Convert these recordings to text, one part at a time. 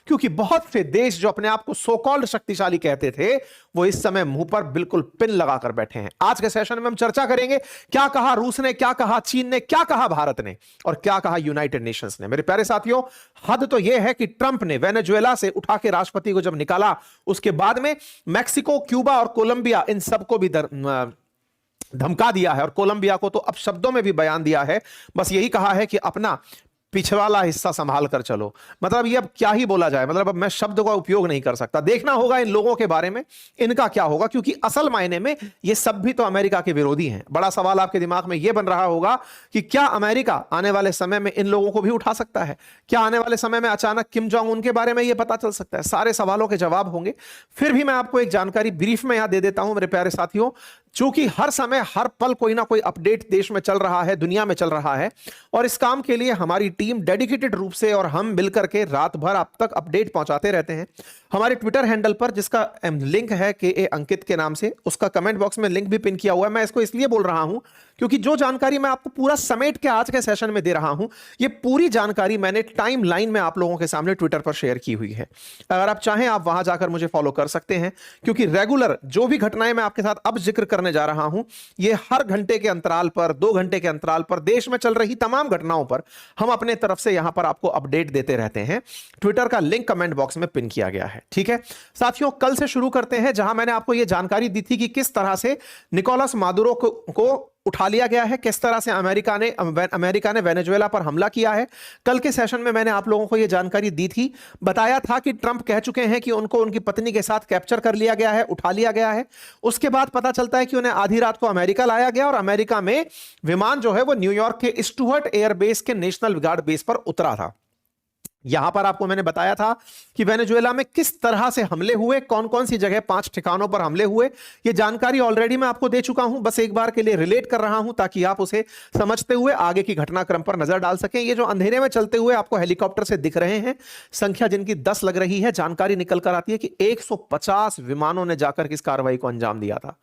क्योंकि बहुत से देश जो अपने आप को सो कॉल्ड शक्तिशाली कहते थे, वो इस समय मुंह पर बिल्कुल पिन लगाकर बैठे हैं। आज के सेशन में हम चर्चा करेंगे क्या कहा रूस ने, क्या कहा चीन ने, क्या कहा भारत ने और क्या कहा यूनाइटेड नेशंस ने। मेरे प्यारे साथियों, हद तो यह है कि ट्रंप ने वेनेजुएला से उठा के राष्ट्रपति को जब निकाला, उसके बाद में मैक्सिको, क्यूबा और कोलंबिया, इन सबको भी धमका दिया है और कोलंबिया को तो अब शब्दों में भी बयान दिया है। बस यही कहा है कि अपना पिछवाला हिस्सा संभाल कर चलो। मतलब ये अब क्या ही बोला जाए, मतलब अब मैं शब्द का उपयोग नहीं कर सकता। देखना होगा इन लोगों के बारे में, इनका क्या होगा, क्योंकि असल मायने में ये सब भी तो अमेरिका के विरोधी हैं। बड़ा सवाल आपके दिमाग में यह बन रहा होगा कि क्या अमेरिका आने वाले समय में इन लोगों को भी उठा सकता है? क्या आने वाले समय में अचानक किम जोंग उन के बारे में यह पता चल सकता है? सारे सवालों के जवाब होंगे। फिर भी मैं आपको एक जानकारी ब्रीफ में यहां दे देता हूं मेरे प्यारे साथियों, चूंकि हर समय हर पल कोई ना कोई अपडेट देश में चल रहा है, दुनिया में चल रहा है, और इस काम के लिए हमारी टीम डेडिकेटेड रूप से और हम मिलकर के रात भर आप तक अपडेट पहुंचाते रहते हैं। हमारे ट्विटर हैंडल पर, जिसका लिंक है के अंकित के नाम से, उसका कमेंट बॉक्स में लिंक भी पिन किया हुआ है। मैं इसको इसलिए बोल रहा हूं क्योंकि जो जानकारी मैं आपको पूरा समेट के आज के सेशन में दे रहा हूं, ये पूरी जानकारी मैंने टाइम लाइन में आप लोगों के सामने ट्विटर पर शेयर की हुई है। अगर आप चाहें आप वहां जाकर मुझे फॉलो कर सकते हैं, क्योंकि रेगुलर जो भी घटनाएं मैं आपके साथ अब जिक्र करने जा रहा हूं, ये हर घंटे के अंतराल पर, 2 घंटे के अंतराल पर देश में चल रही तमाम घटनाओं पर हम अपने तरफ से यहां पर आपको अपडेट देते रहते हैं। ट्विटर का लिंक कमेंट बॉक्स में पिन किया गया है। ठीक है साथियों, कल से शुरू करते हैं, जहां मैंने आपको यह जानकारी दी थी कि किस तरह से निकोलस मादुरो को उठा लिया गया है, किस तरह से अमेरिका ने वेनेजुएला पर हमला किया है। कल के सेशन में मैंने आप लोगों को यह जानकारी दी थी, बताया था कि ट्रंप कह चुके हैं कि उनको उनकी पत्नी के साथ कैप्चर कर लिया गया है, उठा लिया गया है। उसके बाद पता चलता है कि उन्हें आधी रात को अमेरिका लाया गया और अमेरिका में विमान जो है वो न्यूयॉर्क के स्टुअर्ट एयरबेस के नेशनल गार्ड बेस पर उतरा था। यहां पर आपको मैंने बताया था कि वेनेजुएला में किस तरह से हमले हुए, कौन कौन सी जगह 5 ठिकानों पर हमले हुए। यह जानकारी ऑलरेडी मैं आपको दे चुका हूं, बस एक बार के लिए रिलेट कर रहा हूं ताकि आप उसे समझते हुए आगे की घटनाक्रम पर नजर डाल सकें। ये जो अंधेरे में चलते हुए आपको हेलीकॉप्टर से दिख रहे हैं, संख्या जिनकी 10 लग रही है, जानकारी निकल कर आती है कि 150 विमानों ने जाकर इस कार्रवाई को अंजाम दिया था।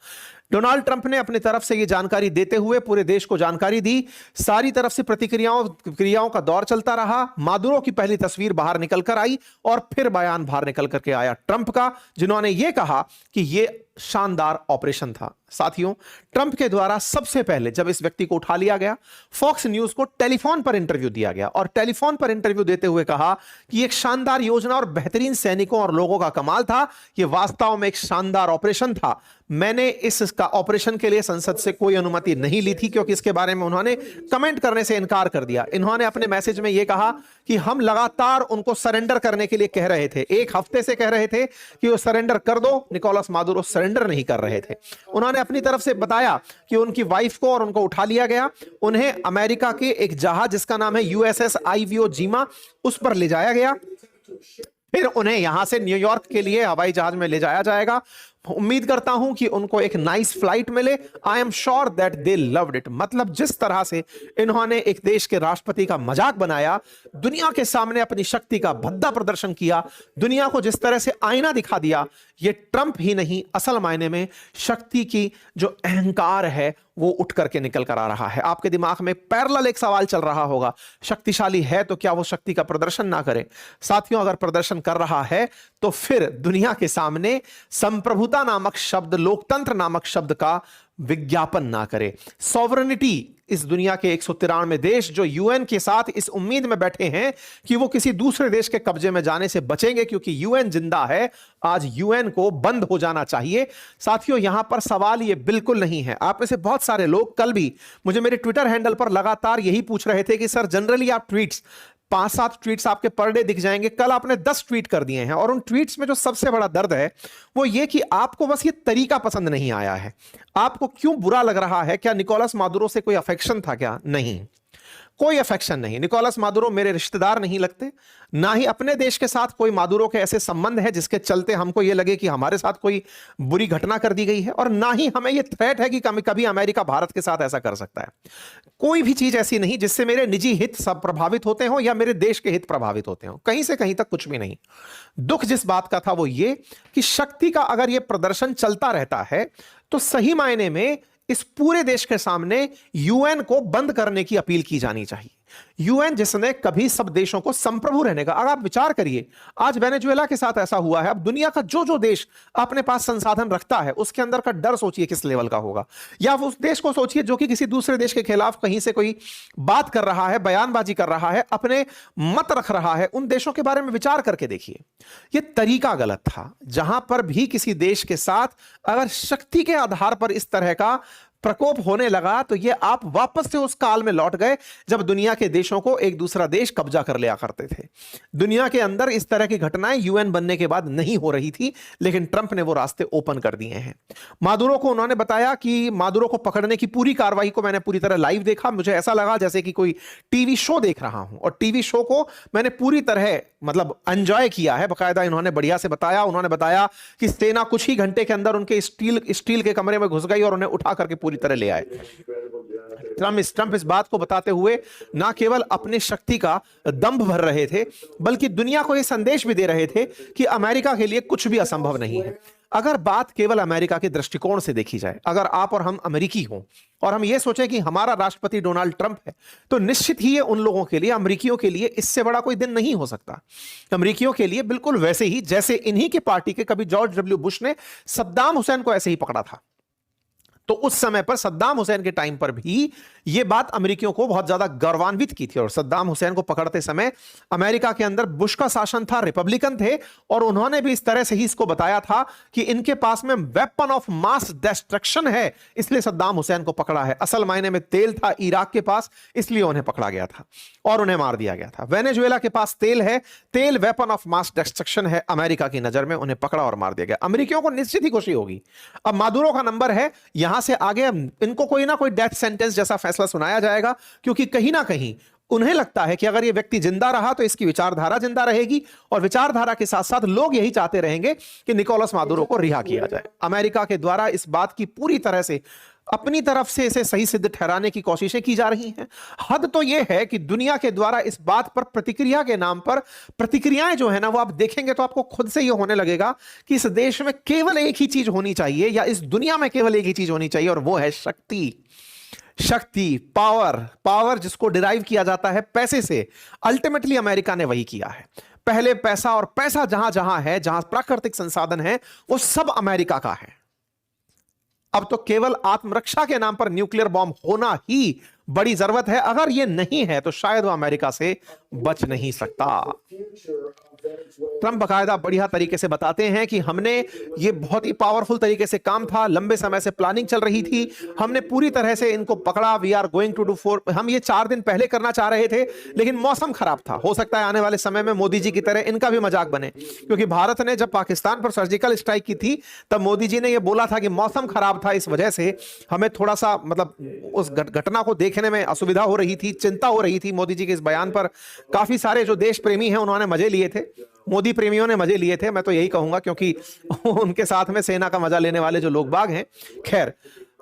डोनाल्ड ट्रंप ने अपनी तरफ से यह जानकारी देते हुए पूरे देश को जानकारी दी। सारी तरफ से प्रतिक्रियाओं का दौर चलता रहा। मादुरो की पहली तस्वीर बाहर निकल कर आई और फिर बयान बाहर निकल करके आया ट्रंप का, जिन्होंने यह कहा कि यह शानदार ऑपरेशन था। साथियों, ट्रंप के द्वारा सबसे पहले जब इस व्यक्ति को उठा लिया गया, फॉक्स न्यूज को टेलीफोन पर इंटरव्यू दिया गया और टेलीफोन पर इंटरव्यू देते हुए कहा कि एक शानदार योजना और बेहतरीन सैनिकों और लोगों का कमाल था। यह वास्तव में एक शानदार ऑपरेशन था। मैंने इसका ऑपरेशन के लिए संसद से कोई अनुमति नहीं ली थी, क्योंकि इसके बारे में उन्होंने कमेंट करने से इनकार कर दिया। इन्होंने अपने मैसेज में यह कहा कि हम लगातार उनको सरेंडर करने के लिए कह रहे थे, 1 हफ्ते से कह रहे थे कि वो सरेंडर कर दो। निकोलस मादुरो सरेंडर नहीं कर रहे थे। उन्होंने अपनी तरफ से बताया कि उनकी वाइफ को और उनको उठा लिया गया। उन्हें अमेरिका के एक जहाज जिसका नाम है यूएसएस आईवीओ जीमा, उस पर ले जाया गया। फिर उन्हें यहां से न्यूयॉर्क के लिए हवाई जहाज में ले जाया जाएगा। उम्मीद करता हूं कि उनको एक नाइस फ्लाइट मिले। I am sure that they loved it. मतलब जिस तरह से इन्होंने एक देश के राष्ट्रपति का मजाक बनाया, दुनिया के सामने अपनी शक्ति का भद्दा प्रदर्शन किया, दुनिया को जिस तरह से आईना दिखा दिया, ये ट्रंप ही नहीं, असल मायने में शक्ति की जो अहंकार है वो उठ करके निकल कर आ रहा है। आपके दिमाग में पैरेलल एक सवाल चल रहा होगा, शक्तिशाली है तो क्या वो शक्ति का प्रदर्शन ना करे? साथियों, अगर प्रदर्शन कर रहा है तो फिर दुनिया के सामने संप्रभुता नामक शब्द, लोकतंत्र नामक शब्द का विज्ञापन ना करे। सॉवरेनिटी, इस दुनिया के 193 देश जो यूएन के साथ इस उम्मीद में बैठे हैं कि वो किसी दूसरे देश के कब्जे में जाने से बचेंगे, क्योंकि यूएन जिंदा है। आज यूएन को बंद हो जाना चाहिए। साथियों, यहां पर सवाल ये बिल्कुल नहीं है। आप में से बहुत सारे लोग कल भी मुझे मेरे ट्विटर हैंडल पर लगातार यही पूछ रहे थे कि सर जनरली आप ट्वीट्स 5-7 ट्वीट्स आपके पर डे दिख जाएंगे, कल आपने 10 ट्वीट कर दिए हैं। और उन ट्वीट्स में जो सबसे बड़ा दर्द है वो ये कि आपको बस ये तरीका पसंद नहीं आया है। आपको क्यों बुरा लग रहा है? क्या निकोलस मादुरो से कोई अफेक्शन था क्या? नहीं, कोई अफेक्शन नहीं। निकोलस मादुरो मेरे रिश्तेदार नहीं लगते, ना ही अपने देश के साथ कोई मादुरो के ऐसे संबंध है जिसके चलते हमको यह लगे कि हमारे साथ कोई बुरी घटना कर दी गई है, और ना ही हमें यह थ्रेट है कि कभी अमेरिका भारत के साथ ऐसा कर सकता है। कोई भी चीज ऐसी नहीं जिससे मेरे निजी हित सब प्रभावित होते हो या मेरे देश के हित प्रभावित होते हो, कहीं से कहीं तक कुछ भी नहीं। दुख जिस बात का था वो ये कि शक्ति का अगर यह प्रदर्शन चलता रहता है तो सही मायने में इस पूरे देश के सामने यूएन को बंद करने की अपील की जानी चाहिए। यूएन जिसने कभी सब देशों को संप्रभु रहने का, अगर आप विचार करिए आज वेनेजुएला के साथ ऐसा हुआ है, अब दुनिया का जो जो देश अपने पास संसाधन रखता है उसके अंदर का डर सोचिए किस लेवल का होगा। या उस देश को सोचिए जो कि किसी दूसरे देश के खिलाफ कहीं से कोई बात कर रहा है, बयानबाजी कर रहा है, अपने मत रख रहा है, उन देशों के बारे में विचार करके देखिए। यह तरीका गलत था। जहां पर भी किसी देश के साथ अगर शक्ति के आधार पर इस तरह का प्रकोप होने लगा तो ये आप वापस से उस काल में लौट गए जब दुनिया के देशों को एक दूसरा देश कब्जा कर लिया करते थे। दुनिया के अंदर इस तरह की घटनाएं यूएन बनने के बाद नहीं हो रही थी, लेकिन ट्रंप ने वो रास्ते ओपन कर दिए हैं। मादुरो को उन्होंने बताया कि मादुरो को पकड़ने की पूरी कार्रवाई को मैंने पूरी तरह लाइव देखा, मुझे ऐसा लगा जैसे कि कोई टीवी शो देख रहा हूं, और टीवी शो को मैंने पूरी तरह मतलब एंजॉय किया है। बकायदा इन्होंने बढ़िया से बताया। उन्होंने बताया कि सेना कुछ ही घंटे के अंदर उनके स्टील के कमरे में घुस गई और उन्हें उठा करके पूरी तरह ले आए। ट्रंप इस बात को बताते हुए ना केवल अपनी शक्ति का दंभ भर रहे थे, बल्कि दुनिया को यह संदेश भी दे रहे थे कि अमेरिका के लिए कुछ भी असंभव नहीं है। अगर बात केवल अमेरिका के दृष्टिकोण से देखी जाए, अगर आप और हम अमेरिकी हों और हम ये सोचें कि हमारा राष्ट्रपति डोनाल्ड ट्रंप है, तो निश्चित ही ये उन लोगों के लिए, अमेरिकियों के लिए इससे बड़ा कोई दिन नहीं हो सकता। अमेरिकियों के लिए बिल्कुल वैसे ही जैसे इन्हीं के पार्टी के कभी जॉर्ज डब्ल्यू बुश ने सद्दाम हुसैन को ऐसे ही पकड़ा था। तो उस समय पर सद्दाम हुसैन के टाइम पर भी यह बात अमेरिकियों को बहुत ज्यादा गौरवान्वित की थी। और सद्दाम हुसैन को पकड़ते समय अमेरिका के अंदर बुश का शासन था, रिपब्लिकन थे, और उन्होंने भी इस तरह से ही इसको बताया था कि इनके पास में वेपन ऑफ मास डिस्ट्रक्शन है, इसलिए सद्दाम हुसैन को पकड़ा है। असल मायने में तेल था इराक के पास, इसलिए उन्हें पकड़ा गया था और उन्हें मार दिया गया था। वेनेजुएला के पास तेल है, तेल वेपन ऑफ मास डिस्ट्रक्शन है, अमेरिका की नजर में उन्हें पकड़ा और मार दिया गया। अमेरिकियों को निश्चित ही खुशी होगी। अब मादुरो का नंबर है, यहां से आगे इनको कोई ना कोई डेथ सेंटेंस जैसा फैसला सुनाया जाएगा, क्योंकि कहीं ना कहीं उन्हें लगता है कि अगर यह व्यक्ति जिंदा रहा तो इसकी विचारधारा जिंदा रहेगी, और विचारधारा के साथ साथ लोग यही चाहते रहेंगे कि निकोलस मादुरो को रिहा किया जाए। अमेरिका के द्वारा इस बात की पूरी तरह से अपनी तरफ से इसे सही सिद्ध ठहराने की कोशिशें की जा रही हैं। हद तो यह है कि दुनिया के द्वारा इस बात पर प्रतिक्रिया के नाम पर प्रतिक्रियाएं जो है ना, वो आप देखेंगे तो आपको खुद से यह होने लगेगा कि इस देश में केवल एक ही चीज होनी चाहिए, या इस दुनिया में केवल एक ही चीज होनी चाहिए, और वो है शक्ति। शक्ति, पावर जिसको डिराइव किया जाता है पैसे से। अल्टीमेटली अमेरिका ने वही किया है। पहले पैसा, और पैसा जहां जहां है, जहां प्राकृतिक संसाधन है, वो सब अमेरिका का है। अब तो केवल आत्मरक्षा के नाम पर न्यूक्लियर बॉम्ब होना ही बड़ी जरूरत है। अगर यह नहीं है तो शायद वो अमेरिका से बच नहीं सकता। ट्रंप बकायदा बढ़िया तरीके से बताते हैं कि हमने ये बहुत ही पावरफुल तरीके से काम था, लंबे समय से प्लानिंग चल रही थी, हमने पूरी तरह से इनको पकड़ा। We are going to do four, हम ये 4 दिन पहले करना चाह रहे थे, लेकिन मौसम खराब था। हो सकता है आने वाले समय में मोदी जी की तरह इनका भी मजाक बने, क्योंकि भारत ने जब पाकिस्तान पर सर्जिकल स्ट्राइक की थी तब मोदी जी ने यह बोला था कि मौसम खराब था, इस वजह से हमें थोड़ा सा मतलब उस घटना को देखने में असुविधा हो रही थी, चिंता हो रही थी। मोदी जी के इस बयान पर काफी सारे जो देश प्रेमी हैं उन्होंने मजे लिए थे, मोदी प्रेमियों ने मजे लिए थे, मैं तो यही कहूंगा, क्योंकि उनके साथ में सेना का मजा लेने वाले जो लोग बाग हैं। खैर,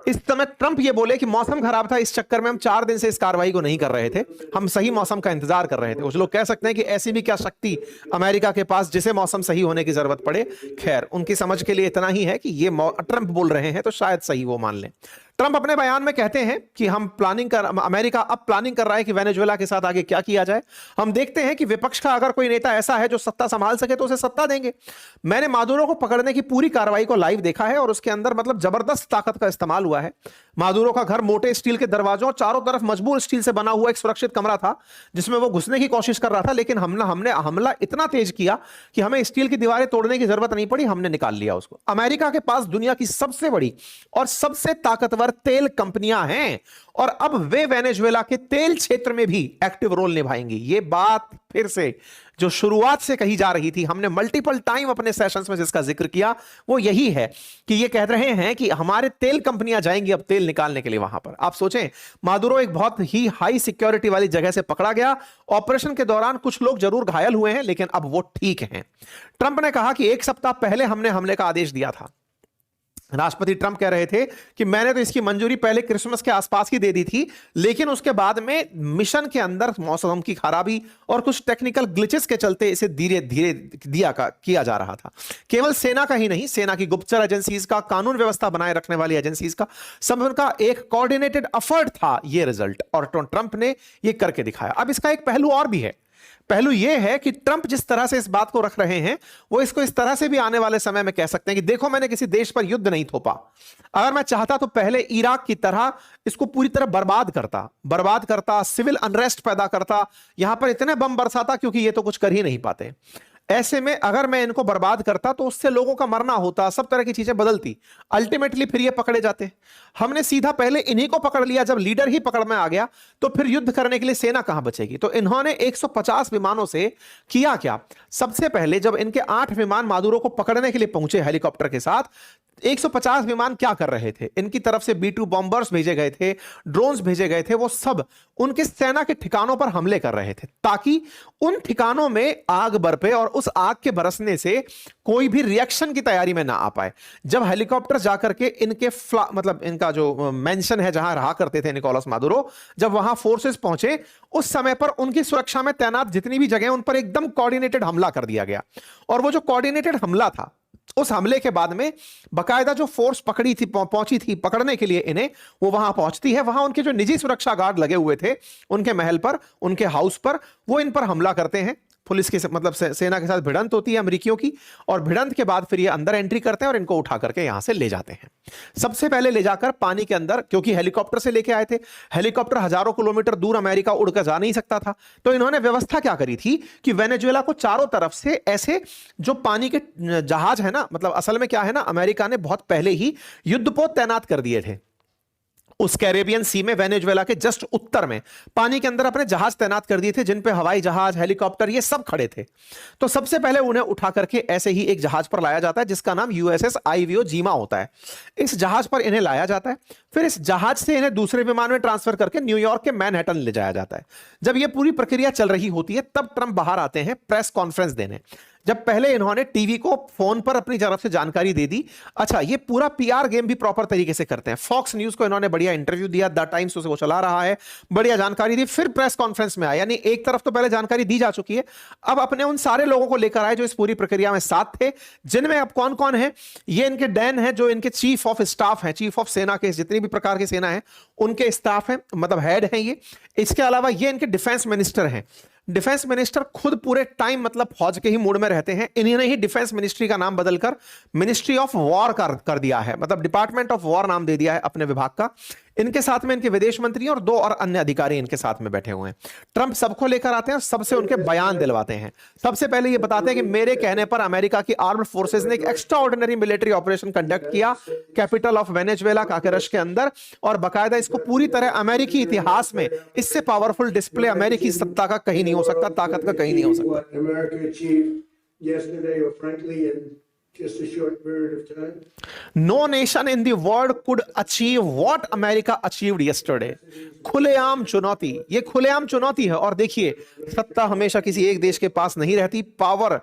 इस समय ट्रंप ये बोले कि मौसम खराब था, इस चक्कर में हम 4 दिन से इस कार्रवाई को नहीं कर रहे थे, हम सही मौसम का इंतजार कर रहे थे। कुछ लोग कह सकते हैं कि ऐसी भी क्या शक्ति अमेरिका के पास जिसे मौसम सही होने की जरूरत पड़े। खैर, उनकी समझ के लिए इतना ही है कि ये ट्रंप बोल रहे हैं तो शायद सही वो मान लें। ट्रंप अपने बयान में कहते हैं कि अमेरिका अब प्लानिंग कर रहा है कि वेनेजुएला के साथ आगे क्या किया जाए। हम देखते हैं कि विपक्ष का अगर कोई नेता ऐसा है जो सत्ता संभाल सके तो उसे सत्ता देंगे। मैंने मादुरो को पकड़ने की पूरी कार्रवाई को लाइव देखा है, और उसके अंदर मतलब जबरदस्त ताकत का इस्तेमाल हुआ है। मादुरो का घर मोटे स्टील के दरवाजों, चारों तरफ मजबूत स्टील से बना हुआ एक सुरक्षित कमरा था जिसमें वो घुसने की कोशिश कर रहा था, लेकिन हमने हमला इतना तेज किया कि हमें स्टील की दीवारें तोड़ने की जरूरत नहीं पड़ी, हमने निकाल लिया उसको। अमेरिका के पास दुनिया की सबसे बड़ी और सबसे ताकतवर तेल कंपनियां हैं, और अब वे वेनेजुएला के तेल क्षेत्र में भी एक्टिव रोल निभाएंगी। ये बात फिर से जो शुरुआत से कही जा रही थी, हमने मल्टीपल टाइम अपने सेशंस में जिसका जिक्र किया, वो यही है कि ये कह रहे हैं कि हमारे तेल कंपनियां जाएंगी अब तेल निकालने के लिए वहां पर। आप सोचें, मादुरो एक बहुत ही हाई सिक्योरिटी वाली जगह से पकड़ा गया। ऑपरेशन के दौरान कुछ लोग जरूर घायल हुए हैं, लेकिन अब वो ठीक हैं। ट्रंप ने कहा कि 1 सप्ताह पहले हमने हमले का आदेश दिया था, राष्ट्रपति ट्रंप कह रहे थे कि मैंने तो इसकी मंजूरी पहले क्रिसमस के आसपास की दे दी थी, लेकिन उसके बाद में मिशन के अंदर मौसम की खराबी और कुछ टेक्निकल ग्लिचेस के चलते इसे धीरे धीरे किया जा रहा था। केवल सेना का ही नहीं, सेना की गुप्तचर एजेंसीज का, कानून व्यवस्था बनाए रखने वाली एजेंसीज का, सब उनका एक कोऑर्डिनेटेड एफर्ट था ये रिजल्ट, और ट्रंप ने ये करके दिखाया। अब इसका एक पहलू और भी है। पहलू यह है कि ट्रंप जिस तरह से इस बात को रख रहे हैं, वो इसको इस तरह से भी आने वाले समय में कह सकते हैं कि देखो, मैंने किसी देश पर युद्ध नहीं थोपा। अगर मैं चाहता तो पहले इराक की तरह इसको पूरी तरह बर्बाद करता, सिविल अनरेस्ट पैदा करता, यहां पर इतने बम बरसाता, क्योंकि ये तो कुछ कर ही नहीं पाते। ऐसे में अगर मैं इनको बर्बाद करता तो उससे लोगों का मरना होता, सब तरह की चीजें बदलती, अल्टीमेटली फिर ये पकड़े जाते। हमने सीधा पहले इन्हीं को पकड़ लिया। जब लीडर ही पकड़ में आ गया तो फिर युद्ध करने के लिए सेना कहां बचेगी? तो इन्होंने 150 विमानों से किया क्या? सबसे पहले जब इनके 8 विमान मादुरो को पकड़ने के लिए पहुंचे हेलीकॉप्टर के साथ, 150 विमान क्या कर रहे थे? इनकी तरफ से B-2 बॉम्बर्स भेजे गए थे, ड्रोन्स भेजे गए थे, वो सब उनके सेना के ठिकानों पर हमले कर रहे थे, ताकि उन ठिकानों में आग बरपे और उस आग के बरसने से कोई भी रिएक्शन की तैयारी में ना आ पाए। जब हेलीकॉप्टर जाकर के इनके मतलब इनका जो मेंशन है जहां रहा करते थे निकोलस मादुरो, जब वहां फोर्सेस पहुंचे, उस समय पर उनकी सुरक्षा में तैनात जितनी भी जगह उन पर एकदम कोऑर्डिनेटेड हमला कर दिया गया। और वो जो कोऑर्डिनेटेड हमला था, उस हमले के बाद में बकायदा जो फोर्स पहुंची थी पकड़ने के लिए इन्हें, वो वहां पहुंचती है। वहां उनके जो निजी सुरक्षा गार्ड लगे हुए थे, उनके महल पर, उनके हाउस पर, वो इन पर हमला करते हैं। पुलिस के मतलब सेना के साथ भिड़ंत होती है अमेरिकियों की, और भिड़ंत के बाद फिर ये अंदर एंट्री करते हैं और इनको उठा करके यहां से ले जाते हैं। सबसे पहले ले जाकर पानी के अंदर, क्योंकि हेलीकॉप्टर से लेके आए थे, हेलीकॉप्टर हजारों किलोमीटर दूर अमेरिका उड़कर जा नहीं सकता था, तो इन्होंने व्यवस्था क्या करी थी कि वेनेजुएला को चारों तरफ से ऐसे जो पानी के जहाज है ना, मतलब असल में क्या है ना, अमेरिका ने बहुत पहले ही युद्धपोत तैनात कर दिए थे उस कैरेबियन सी में, वेनेजुएला के जस्ट उत्तर में पानी के अंदर अपने जहाज तैनात कर दिए थे, जिन पे हवाई जहाज, हेलीकॉप्टर, ये सब खड़े थे। तो सबसे पहले उन्हें उठा करके ऐसे ही एक जहाज पर लाया जाता है जिसका नाम USS आइवो जीमा होता है। इस जहाज पर इन्हें लाया जाता है, फिर इस जहाज से इन्हें दूसरे विमान में ट्रांसफर करके न्यूयॉर्क के मैनहट्टन ले जाया जाता है। जब यह पूरी प्रक्रिया चल रही होती है, तब ट्रंप बाहर आते हैं प्रेस कॉन्फ्रेंस देने। जब पहले इन्होंने टीवी को फोन पर अपनी तरफ से जानकारी दे दी। अच्छा, ये पूरा PR गेम भी प्रॉपर तरीके से करते हैं। फॉक्स न्यूज को इन्होंने बढ़िया इंटरव्यू दिया, द टाइम्स उसे वो चला रहा है, बढ़िया जानकारी दी, फिर प्रेस कॉन्फ्रेंस में आया। यानी एक तरफ तो पहले जानकारी दी जा चुकी है, अब अपने उन सारे लोगों को लेकर आए जो इस पूरी प्रक्रिया में साथ थे, जिनमें अब कौन कौन है? ये इनके डैन है, जो इनके चीफ ऑफ स्टाफ है, चीफ ऑफ सेना के जितनी भी प्रकार की सेना है उनके स्टाफ है, मतलब हेड है ये। इसके अलावा ये इनके डिफेंस मिनिस्टर हैं। डिफेंस मिनिस्टर खुद पूरे टाइम मतलब फौज के ही मूड में रहते हैं। इन्होंने ही डिफेंस मिनिस्ट्री का नाम बदलकर मिनिस्ट्री ऑफ वॉर कर दिया है, मतलब डिपार्टमेंट ऑफ वॉर नाम दे दिया है अपने विभाग का। इनके साथ में इनके विदेश मंत्री और 2 और अन्य अधिकारी इनके साथ में बैठे हुए हैं। ट्रंप सबको लेकर आते हैं और सबसे उनके बयान दिलवाते हैं। सबसे पहले ये बताते हैं कि मेरे कहने पर अमेरिका की आर्म्ड फोर्सेस ने एक extra ordinary military operation conduct किया कैपिटल ऑफ वेनेजुएला, काकेरश के अंदर, और बाकायदा इसको पूरी तरह अमेरिकी इतिहास में इससे पावरफुल डिस्प्ले अमेरिकी सत्ता का कहीं नहीं हो सकता, ताकत का कहीं नहीं हो सकता। Just a short period of time. No nation in the world could achieve what America achieved yesterday. खुलेआम चुनौती, ये खुलेआम चुनौती है। और देखिए, सत्ता हमेशा किसी एक देश के पास नहीं रहती। पावर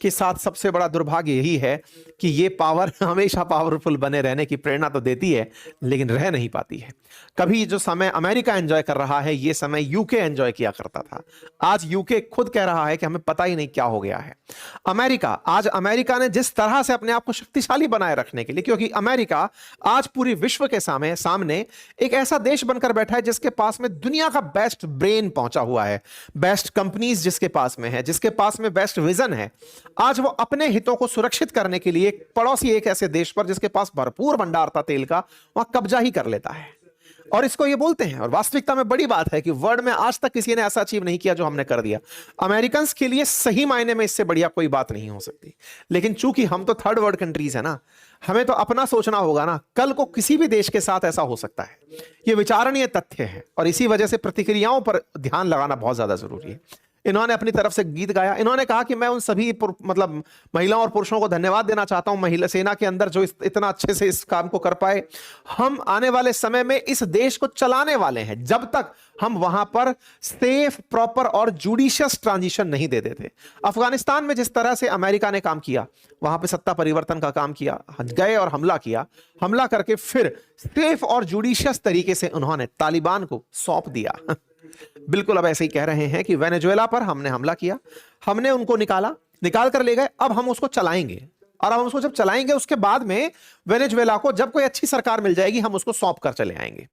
के साथ सबसे बड़ा दुर्भाग्य यही है कि ये पावर हमेशा पावरफुल बने रहने की प्रेरणा तो देती है, लेकिन रह नहीं पाती है। कभी जो समय अमेरिका एंजॉय कर रहा है, ये समय यूके एंजॉय किया करता था। आज यूके खुद कह रहा है कि हमें पता ही नहीं क्या हो गया है। अमेरिका ने जिस तरह से अपने आप को शक्तिशाली बनाए रखने के लिए, क्योंकि अमेरिका आज पूरी विश्व के सामने एक ऐसा देश बनकर बैठा है जिसके पास में दुनिया का बेस्ट ब्रेन पहुंचा हुआ है, बेस्ट कंपनीज जिसके पास में है, जिसके पास में बेस्ट विजन है। आज वो अपने हितों को सुरक्षित करने के लिए पड़ोसी एक ऐसे देश पर जिसके पास भरपूर भंडार था तेल का, वहां कब्जा ही कर लेता है। और इसको ये बोलते हैं, और वास्तविकता में बड़ी बात है कि वर्ल्ड में आज तक किसी ने ऐसा अचीव नहीं किया जो हमने कर दिया। अमेरिकन के लिए सही मायने में इससे बढ़िया कोई बात नहीं हो सकती। लेकिन चूंकि हम तो थर्ड वर्ल्ड कंट्रीज है ना, हमें तो अपना सोचना होगा ना। कल को किसी भी देश के साथ ऐसा हो सकता है, ये विचारणीय तथ्य है, और इसी वजह से प्रतिक्रियाओं पर ध्यान लगाना बहुत ज्यादा जरूरी है। इन्होंने अपनी तरफ से गीत गाया। इन्होंने कहा कि मैं उन सभी मतलब महिलाओं और पुरुषों को धन्यवाद देना चाहता हूं, महिला सेना के अंदर जो इतना अच्छे से इस काम को कर पाए। हम आने वाले समय में इस देश को चलाने वाले हैं जब तक हम वहां पर सेफ, प्रॉपर और जुडिशियस ट्रांजिशन नहीं दे देते। अफगानिस्तान में जिस तरह से अमेरिका ने काम किया, वहां पे सत्ता परिवर्तन का काम किया, गए और हमला किया, हमला करके फिर सेफ और जुडिशियस तरीके से उन्होंने तालिबान को सौंप दिया। बिल्कुल अब ऐसे ही कह रहे हैं कि वेनेजुएला पर हमने हमला किया, हमने उनको निकाल कर ले गए, अब हम उसको चलाएंगे, और हम उसको जब चलाएंगे उसके बाद में वेनेजुएला को जब कोई अच्छी सरकार मिल जाएगी हम उसको सौंप कर चले आएंगे।